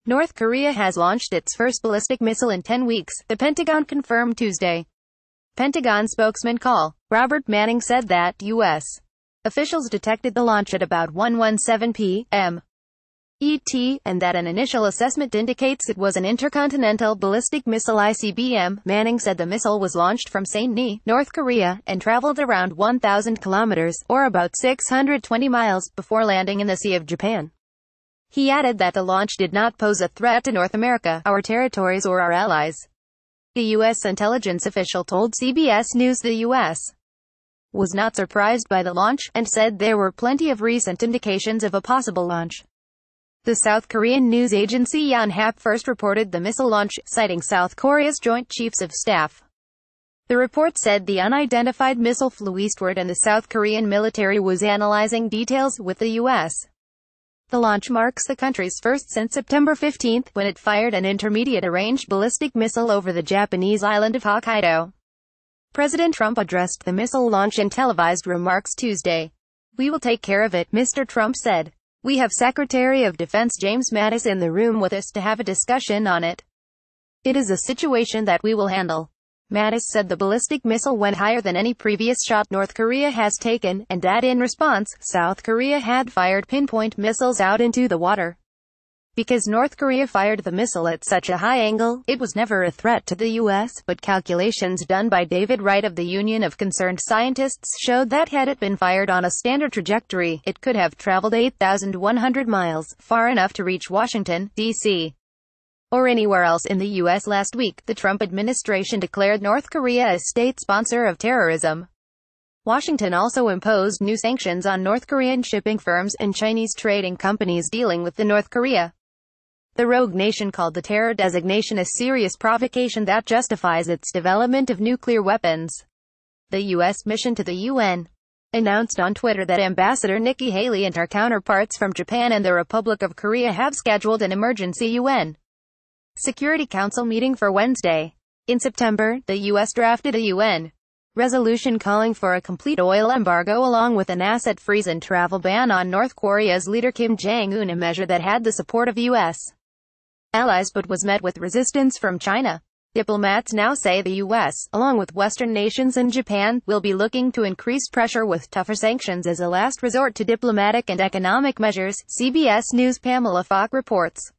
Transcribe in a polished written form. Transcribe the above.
North Korea has launched its first ballistic missile in 10 weeks, the Pentagon confirmed Tuesday. Pentagon spokesman Robert.Manning said that U.S. officials detected the launch at about 1:17 p.m. ET, and that an initial assessment indicates it was an intercontinental ballistic missile ICBM.Manning said the missile was launched from Sain Ni, North Korea, and traveled around 1,000 kilometers, or about 620 miles, before landing in the Sea of Japan. He added that the launch did not pose a threat to North America, our territories or our allies. The U.S. intelligence official told CBS News the U.S. was not surprised by the launch, and said there were plenty of recent indications of a possible launch. The South Korean news agency Yonhap first reported the missile launch, citing South Korea's Joint Chiefs of Staff. The report said the unidentified missile flew eastward and the South Korean military was analyzing details with the U.S. The launch marks the country's first since September 15, when it fired an intermediate-range ballistic missile over the Japanese island of Hokkaido. President Trump addressed the missile launch in televised remarks Tuesday. "We will take care of it," Mr. Trump said. "We have Secretary of Defense James Mattis in the room with us to have a discussion on it. It is a situation that we will handle." Mattis said the ballistic missile went higher than any previous shot North Korea has taken, and that in response, South Korea had fired pinpoint missiles out into the water. Because North Korea fired the missile at such a high angle, it was never a threat to the U.S., but calculations done by David Wright of the Union of Concerned Scientists showed that had it been fired on a standard trajectory, it could have traveled 8,100 miles, far enough to reach Washington, D.C. or anywhere else in the U.S. Last week, the Trump administration declared North Korea a state sponsor of terrorism. Washington also imposed new sanctions on North Korean shipping firms and Chinese trading companies dealing with the North Korea. The rogue nation called the terror designation a serious provocation that justifies its development of nuclear weapons. The U.S. mission to the UN announced on Twitter that Ambassador Nikki Haley and her counterparts from Japan and the Republic of Korea have scheduled an emergency UN Security Council meeting for Wednesday. In September, the U.S. drafted a UN resolution calling for a complete oil embargo along with an asset freeze and travel ban on North Korea's leader Kim Jong-un, a measure that had the support of U.S. allies but was met with resistance from China. Diplomats now say the U.S., along with Western nations and Japan, will be looking to increase pressure with tougher sanctions as a last resort to diplomatic and economic measures, CBS News' Pamela Falk reports.